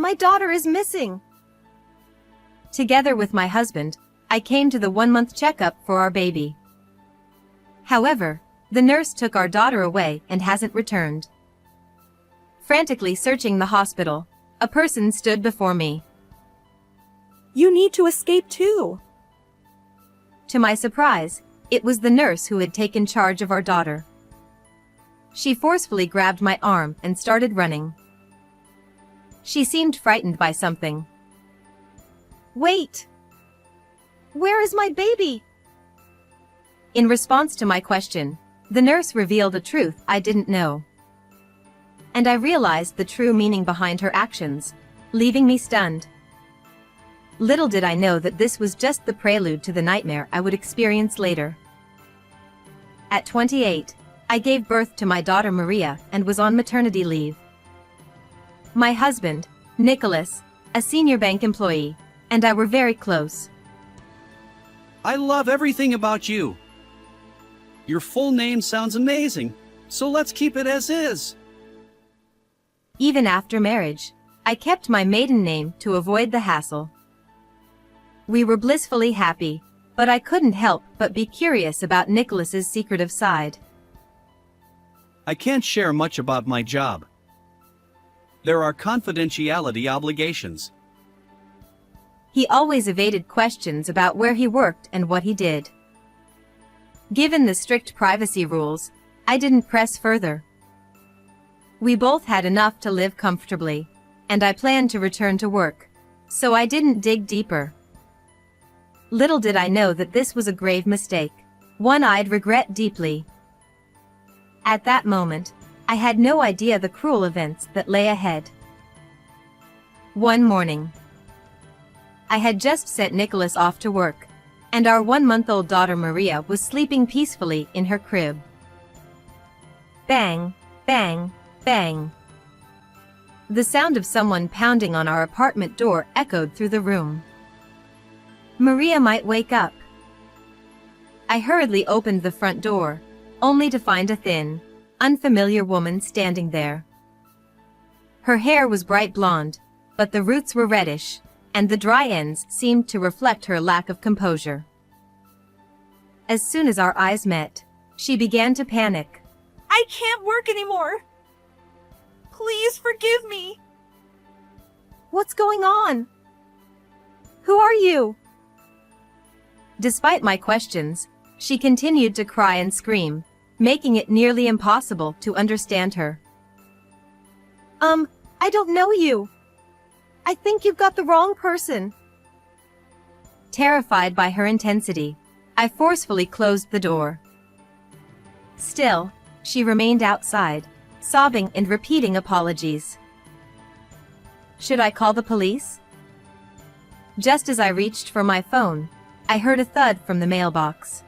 My daughter is missing. Together with my husband, I came to the 1-month checkup for our baby. However, the nurse took our daughter away and hasn't returned. Frantically searching the hospital, a person stood before me. You need to escape too. To my surprise, it was the nurse who had taken charge of our daughter. She forcefully grabbed my arm and started running. She seemed frightened by something. Wait! Where is my baby? In response to my question, the nurse revealed a truth I didn't know. And I realized the true meaning behind her actions, leaving me stunned. Little did I know that this was just the prelude to the nightmare I would experience later. At 28, I gave birth to my daughter Maria and was on maternity leave. My husband, Nicholas, a senior bank employee, and I were very close. I love everything about you. Your full name sounds amazing, so let's keep it as is. Even after marriage, I kept my maiden name to avoid the hassle. We were blissfully happy, but I couldn't help but be curious about Nicholas's secretive side. I can't share much about my job. There are confidentiality obligations. He always evaded questions about where he worked and what he did. Given the strict privacy rules, I didn't press further. We both had enough to live comfortably, and I planned to return to work, so I didn't dig deeper. Little did I know that this was a grave mistake, one I'd regret deeply. At that moment, I had no idea the cruel events that lay ahead. One morning, I had just sent Nicholas off to work, and our 1-month-old daughter Maria was sleeping peacefully in her crib. Bang, bang, bang. The sound of someone pounding on our apartment door echoed through the room. Maria might wake up. I hurriedly opened the front door, only to find a thin, unfamiliar woman standing there. Her hair was bright blonde, but the roots were reddish, and the dry ends seemed to reflect her lack of composure. As soon as our eyes met, she began to panic. I can't work anymore. Please forgive me. What's going on? Who are you? Despite my questions, she continued to cry and scream, making it nearly impossible to understand her. I don't know you. I think you've got the wrong person. Terrified by her intensity, I forcefully closed the door. Still, she remained outside, sobbing and repeating apologies. Should I call the police? Just as I reached for my phone, I heard a thud from the mailbox.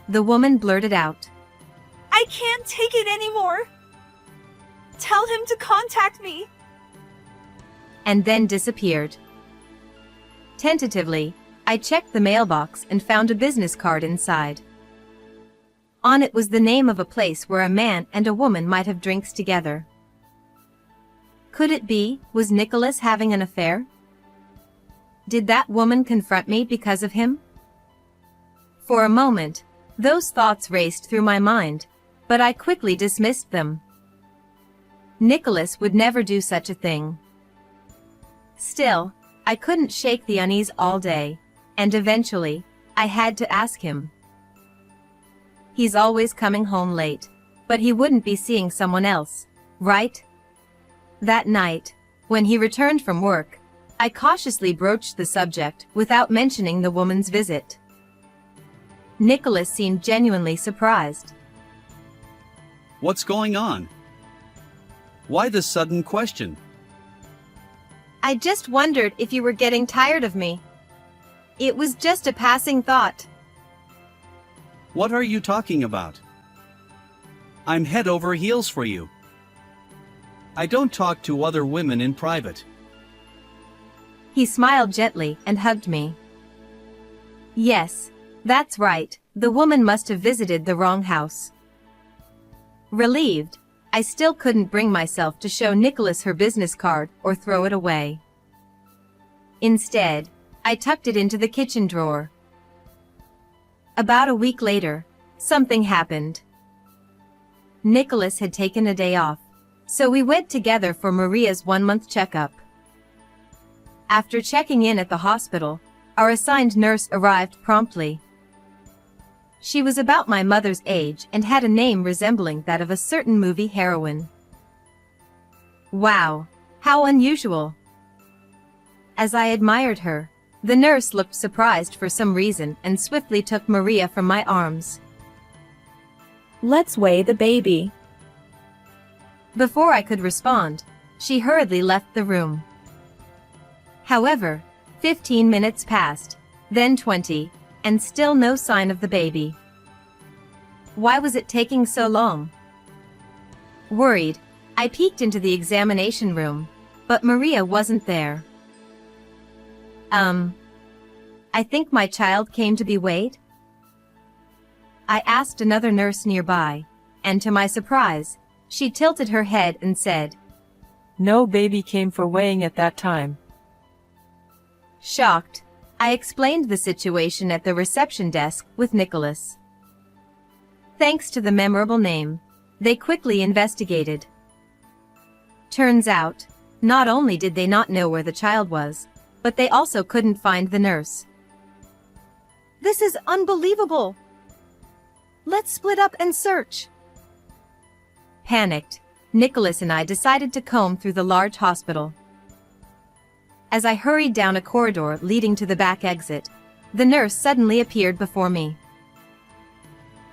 The woman blurted out, I can't take it anymore. Tell him to contact me. and then disappeared. Tentatively, I checked the mailbox and found a business card inside. On it was the name of a place where a man and a woman might have drinks together. Could it be, was Nicholas having an affair? Did that woman confront me because of him? For a moment, those thoughts raced through my mind, but I quickly dismissed them. Nicholas would never do such a thing. Still, I couldn't shake the unease all day, and eventually, I had to ask him. He's always coming home late, but he wouldn't be seeing someone else, right? That night, when he returned from work, I cautiously broached the subject without mentioning the woman's visit. Nicholas seemed genuinely surprised. What's going on? Why the sudden question? I just wondered if you were getting tired of me. It was just a passing thought. What are you talking about? I'm head over heels for you. I don't talk to other women in private. He smiled gently and hugged me. Yes, that's right, the woman must have visited the wrong house. Relieved, I still couldn't bring myself to show Nicholas her business card or throw it away. Instead, I tucked it into the kitchen drawer. About a week later, something happened. Nicholas had taken a day off, so we went together for Maria's 1-month checkup. After checking in at the hospital, our assigned nurse arrived promptly. She was about my mother's age and had a name resembling that of a certain movie heroine. Wow, how unusual! As I admired her, the nurse looked surprised for some reason and swiftly took Maria from my arms. Let's weigh the baby. Before I could respond, she hurriedly left the room. However, 15 minutes passed, then 20, and still no sign of the baby. Why was it taking so long? Worried, I peeked into the examination room, but Maria wasn't there. I think my child came to be weighed? I asked another nurse nearby, and to my surprise, she tilted her head and said, No baby came for weighing at that time. Shocked, I explained the situation at the reception desk with Nicholas. Thanks to the memorable name, they quickly investigated. Turns out, not only did they not know where the child was, but they also couldn't find the nurse. This is unbelievable! Let's split up and search. Panicked, Nicholas and I decided to comb through the large hospital. As I hurried down a corridor leading to the back exit, the nurse suddenly appeared before me.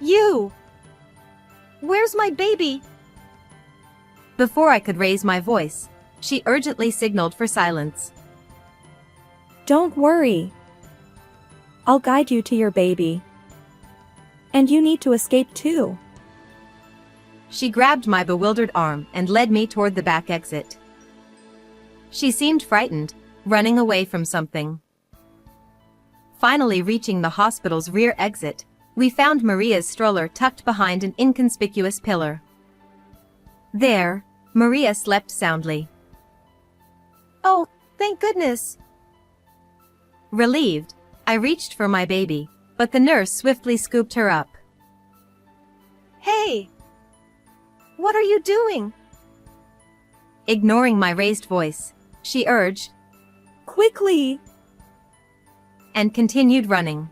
You! Where's my baby? Before I could raise my voice, she urgently signaled for silence. Don't worry. I'll guide you to your baby. And you need to escape too. She grabbed my bewildered arm and led me toward the back exit. She seemed frightened, running away from something. Finally reaching the hospital's rear exit, we found Maria's stroller tucked behind an inconspicuous pillar. There, Maria slept soundly. Oh, thank goodness! Relieved, I reached for my baby, but the nurse swiftly scooped her up. Hey! What are you doing? Ignoring my raised voice, she urged, Quickly! and continued running.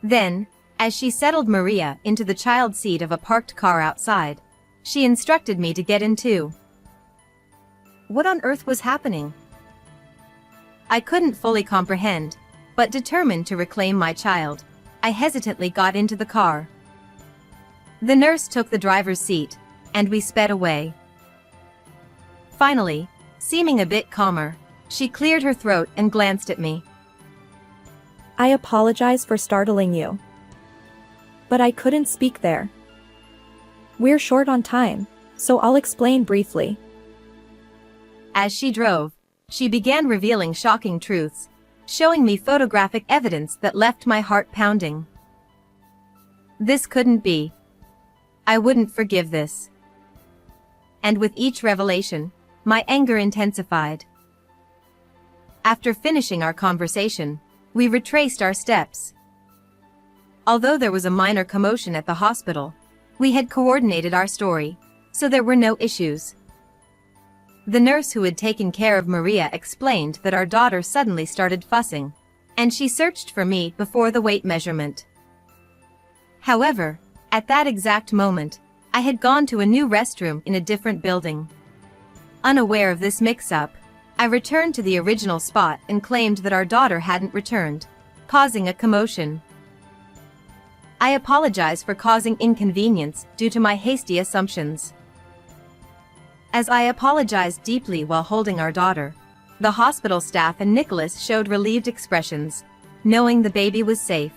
Then, as she settled Maria into the child seat of a parked car outside, she instructed me to get in too. What on earth was happening? I couldn't fully comprehend, but determined to reclaim my child, I hesitantly got into the car. The nurse took the driver's seat, and we sped away. Finally, seeming a bit calmer, she cleared her throat and glanced at me. I apologize for startling you. But I couldn't speak there. We're short on time, so I'll explain briefly. As she drove, she began revealing shocking truths, showing me photographic evidence that left my heart pounding. This couldn't be. I wouldn't forgive this. And with each revelation, my anger intensified. After finishing our conversation, we retraced our steps. Although there was a minor commotion at the hospital, we had coordinated our story, so there were no issues. The nurse who had taken care of Maria explained that our daughter suddenly started fussing, and she searched for me before the weight measurement. However, at that exact moment, I had gone to a new restroom in a different building. Unaware of this mix-up, I returned to the original spot and claimed that our daughter hadn't returned, causing a commotion. I apologize for causing inconvenience due to my hasty assumptions. As I apologized deeply while holding our daughter, the hospital staff and Nicholas showed relieved expressions, knowing the baby was safe.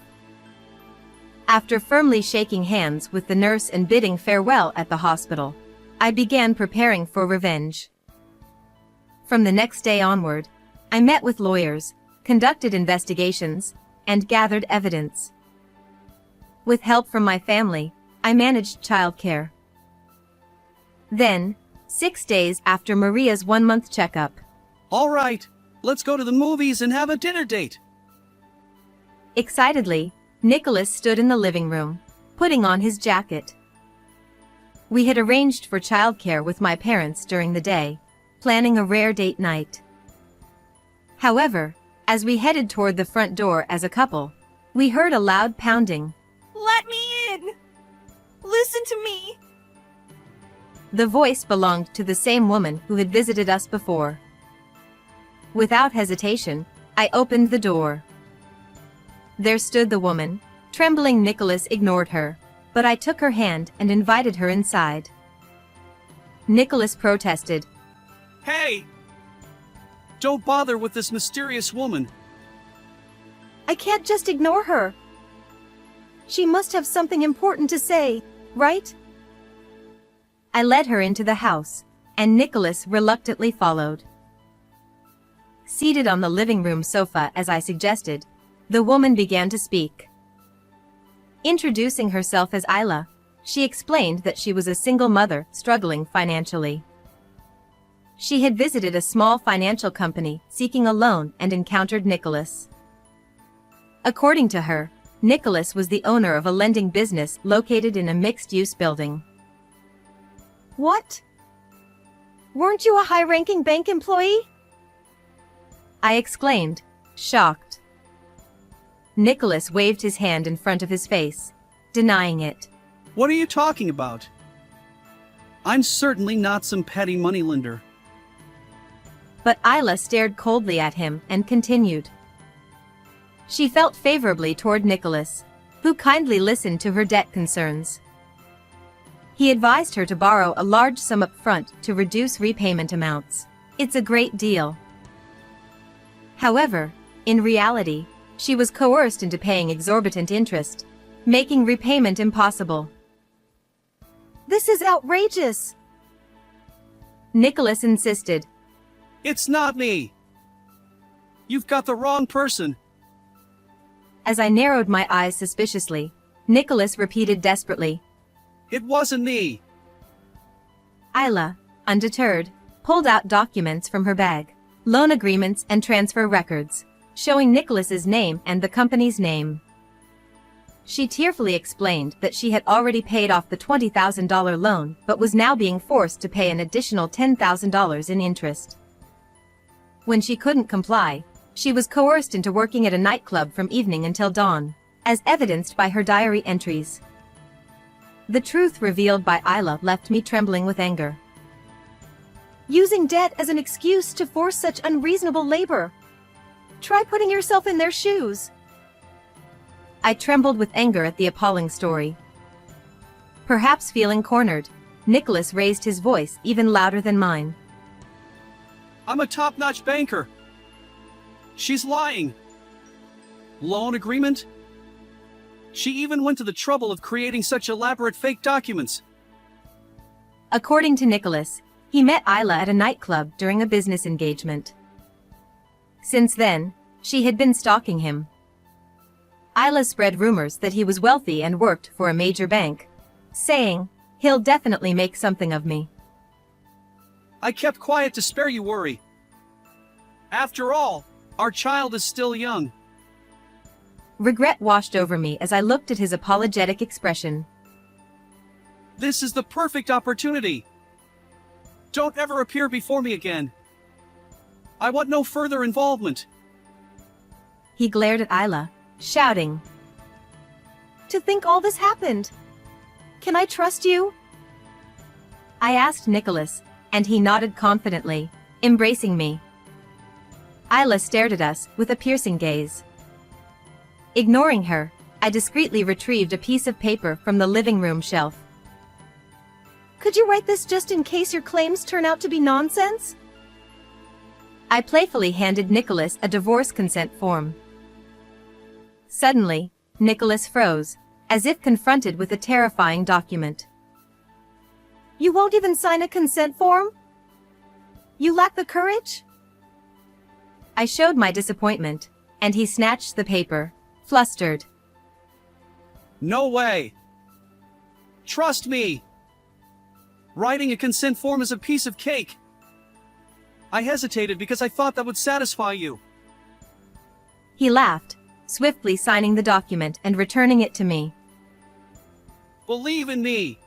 After firmly shaking hands with the nurse and bidding farewell at the hospital, I began preparing for revenge. From the next day onward, I met with lawyers, conducted investigations, and gathered evidence. With help from my family, I managed childcare. Then, 6 days after Maria's 1-month checkup. All right, let's go to the movies and have a dinner date. Excitedly, Nicholas stood in the living room, putting on his jacket. We had arranged for childcare with my parents during the day, planning a rare date night. However, as we headed toward the front door as a couple, we heard a loud pounding. Let me in! Listen to me! The voice belonged to the same woman who had visited us before. Without hesitation, I opened the door. There stood the woman. Trembling, Nicholas ignored her, but I took her hand and invited her inside. Nicholas protested. Hey! Don't bother with this mysterious woman. I can't just ignore her. She must have something important to say, right? I led her into the house, and Nicholas reluctantly followed. Seated on the living room sofa as I suggested, the woman began to speak. Introducing herself as Isla, she explained that she was a single mother struggling financially. She had visited a small financial company seeking a loan and encountered Nicholas. According to her, Nicholas was the owner of a lending business located in a mixed-use building. What? Weren't you a high-ranking bank employee? I exclaimed, shocked. Nicholas waved his hand in front of his face, denying it. What are you talking about? I'm certainly not some petty moneylender. But Isla stared coldly at him and continued. She felt favorably toward Nicholas, who kindly listened to her debt concerns. He advised her to borrow a large sum up front to reduce repayment amounts. It's a great deal. However, in reality, she was coerced into paying exorbitant interest, making repayment impossible. This is outrageous! Nicholas insisted. It's not me! You've got the wrong person! As I narrowed my eyes suspiciously, Nicholas repeated desperately. It wasn't me! Isla, undeterred, pulled out documents from her bag, loan agreements and transfer records, showing Nicholas's name and the company's name. She tearfully explained that she had already paid off the $20,000 loan but was now being forced to pay an additional $10,000 in interest. When she couldn't comply, she was coerced into working at a nightclub from evening until dawn, as evidenced by her diary entries. The truth revealed by Isla left me trembling with anger. Using debt as an excuse to force such unreasonable labor. Try putting yourself in their shoes. I trembled with anger at the appalling story. Perhaps feeling cornered, Nicholas raised his voice even louder than mine. I'm a top-notch banker. She's lying. Loan agreement? She even went to the trouble of creating such elaborate fake documents. According to Nicholas, he met Isla at a nightclub during a business engagement. Since then, she had been stalking him. Isla spread rumors that he was wealthy and worked for a major bank, saying, "He'll definitely make something of me." I kept quiet to spare you worry. After all, our child is still young. Regret washed over me as I looked at his apologetic expression. This is the perfect opportunity. Don't ever appear before me again. I want no further involvement. He glared at Isla, shouting. To think all this happened. Can I trust you? I asked Nicholas, and he nodded confidently, embracing me. Isla stared at us with a piercing gaze. Ignoring her, I discreetly retrieved a piece of paper from the living room shelf. Could you write this just in case your claims turn out to be nonsense? I playfully handed Nicholas a divorce consent form. Suddenly, Nicholas froze, as if confronted with a terrifying document. You won't even sign a consent form? You lack the courage? I showed my disappointment, and he snatched the paper, flustered. No way. Trust me. Writing a consent form is a piece of cake. I hesitated because I thought that would satisfy you. He laughed, swiftly signing the document and returning it to me. Believe in me.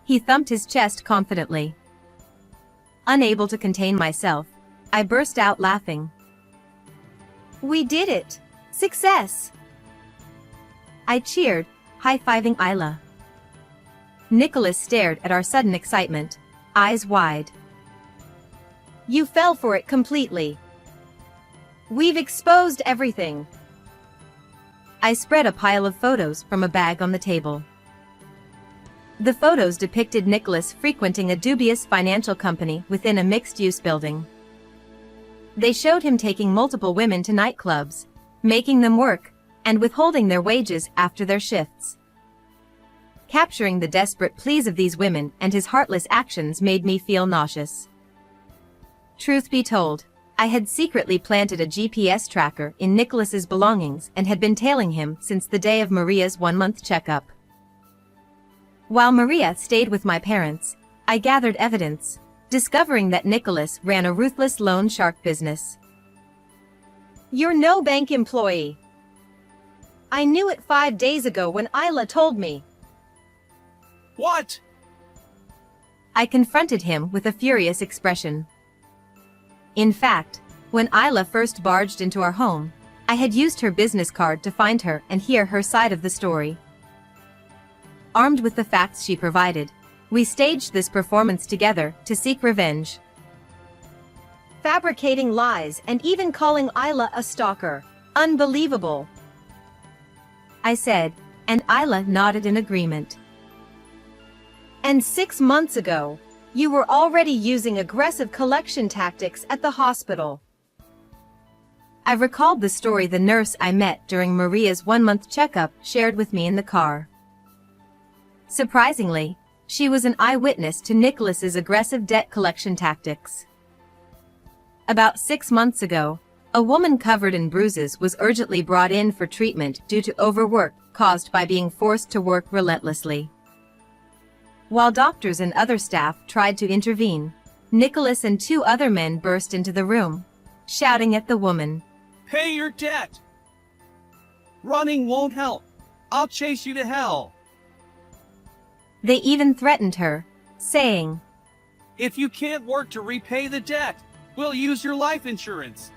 He thumped his chest confidently. Unable to contain myself, I burst out laughing. We did it! Success! I cheered, high-fiving Isla. Nicholas stared at our sudden excitement, eyes wide. You fell for it completely. We've exposed everything. I spread a pile of photos from a bag on the table. The photos depicted Nicholas frequenting a dubious financial company within a mixed-use building. They showed him taking multiple women to nightclubs, making them work, and withholding their wages after their shifts. Capturing the desperate pleas of these women and his heartless actions made me feel nauseous. Truth be told, I had secretly planted a GPS tracker in Nicholas's belongings and had been tailing him since the day of Maria's one-month checkup. While Maria stayed with my parents, I gathered evidence, discovering that Nicholas ran a ruthless loan shark business. You're no bank employee. I knew it 5 days ago when Isla told me. What? I confronted him with a furious expression. In fact, when Isla first barged into our home, I had used her business card to find her and hear her side of the story. Armed with the facts she provided, we staged this performance together to seek revenge. Fabricating lies and even calling Isla a stalker. Unbelievable. I said, and Isla nodded in agreement. And 6 months ago, you were already using aggressive collection tactics at the hospital. I recalled the story the nurse I met during Maria's one-month checkup shared with me in the car. Surprisingly, she was an eyewitness to Nicholas's aggressive debt collection tactics. About 6 months ago, a woman covered in bruises was urgently brought in for treatment due to overwork caused by being forced to work relentlessly. While doctors and other staff tried to intervene, Nicholas and 2 other men burst into the room, shouting at the woman, Pay your debt! Running won't help. I'll chase you to hell. They even threatened her, saying, If you can't work to repay the debt, we'll use your life insurance.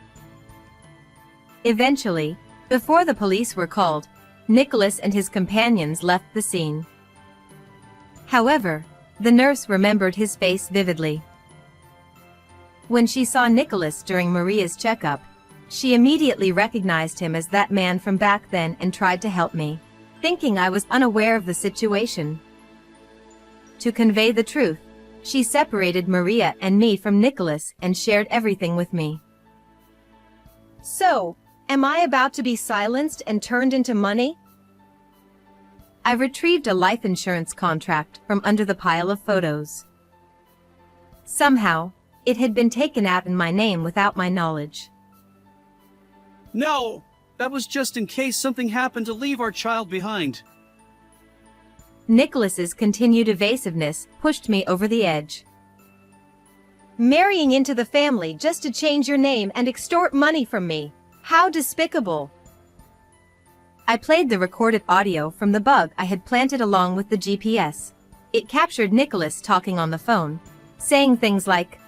Eventually, before the police were called, Nicholas and his companions left the scene. However, the nurse remembered his face vividly. When she saw Nicholas during Maria's checkup, she immediately recognized him as that man from back then and tried to help me, thinking I was unaware of the situation. To convey the truth, she separated Maria and me from Nicholas and shared everything with me. So, am I about to be silenced and turned into money? I retrieved a life insurance contract from under the pile of photos. Somehow, it had been taken out in my name without my knowledge. No, that was just in case something happened to leave our child behind. Nicholas's continued evasiveness pushed me over the edge. Marrying into the family just to change your name and extort money from me. How despicable. I played the recorded audio from the bug I had planted along with the GPS. It captured Nicholas talking on the phone, saying things like,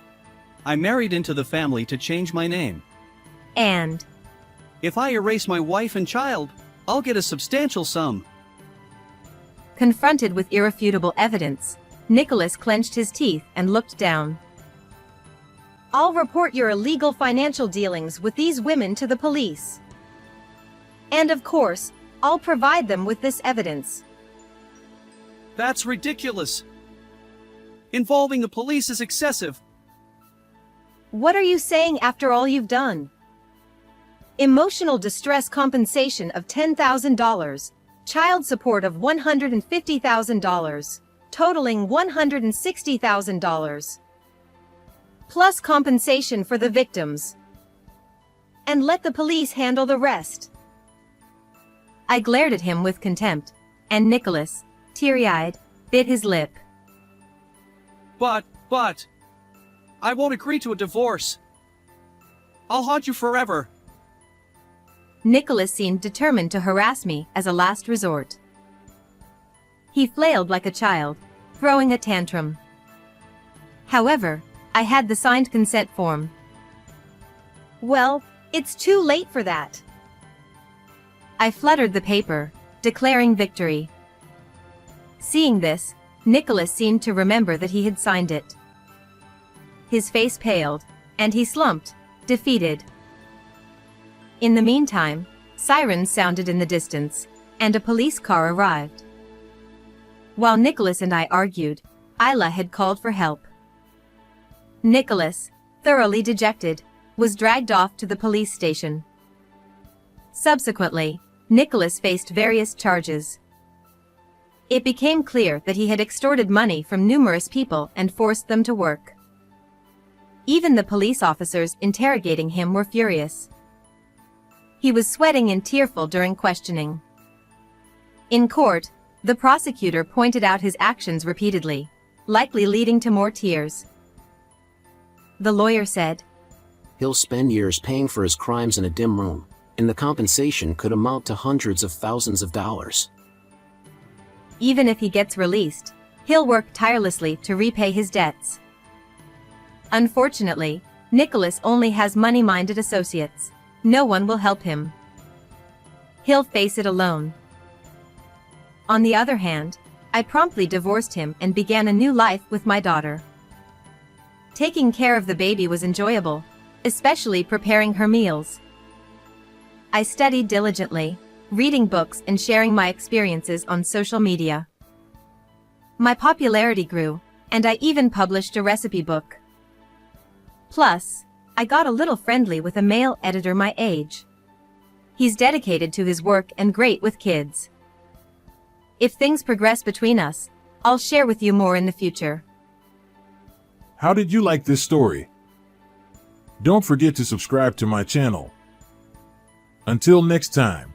I married into the family to change my name. and, If I erase my wife and child, I'll get a substantial sum. confronted with irrefutable evidence, Nicholas clenched his teeth and looked down. I'll report your illegal financial dealings with these women to the police. And of course, I'll provide them with this evidence. That's ridiculous. Involving the police is excessive. What are you saying after all you've done? Emotional distress compensation of $10,000, child support of $150,000, totaling $160,000. Plus compensation for the victims. And let the police handle the rest. I glared at him with contempt, and Nicholas, teary-eyed, bit his lip. But, I won't agree to a divorce. I'll haunt you forever. Nicholas seemed determined to harass me as a last resort. He flailed like a child, throwing a tantrum. However, I had the signed consent form. Well, it's too late for that. I fluttered the paper, declaring victory. Seeing this, Nicholas seemed to remember that he had signed it. His face paled, and he slumped, defeated. In the meantime, sirens sounded in the distance, and a police car arrived. While Nicholas and I argued, Isla had called for help. Nicholas, thoroughly dejected, was dragged off to the police station. Subsequently, Nicholas faced various charges. It became clear that he had extorted money from numerous people and forced them to work. Even the police officers interrogating him were furious. He was sweating and tearful during questioning. In court, the prosecutor pointed out his actions repeatedly, likely leading to more tears. The lawyer said, He'll spend years paying for his crimes in a dim room, and the compensation could amount to hundreds of thousands of dollars. Even if he gets released, he'll work tirelessly to repay his debts. Unfortunately, Nicholas only has money-minded associates. No one will help him. He'll face it alone. On the other hand, I promptly divorced him and began a new life with my daughter. Taking care of the baby was enjoyable, especially preparing her meals. I studied diligently, reading books and sharing my experiences on social media. My popularity grew, and I even published a recipe book. Plus, I got a little friendly with a male editor my age. He's dedicated to his work and great with kids. If things progress between us, I'll share with you more in the future. How did you like this story? Don't forget to subscribe to my channel. Until next time.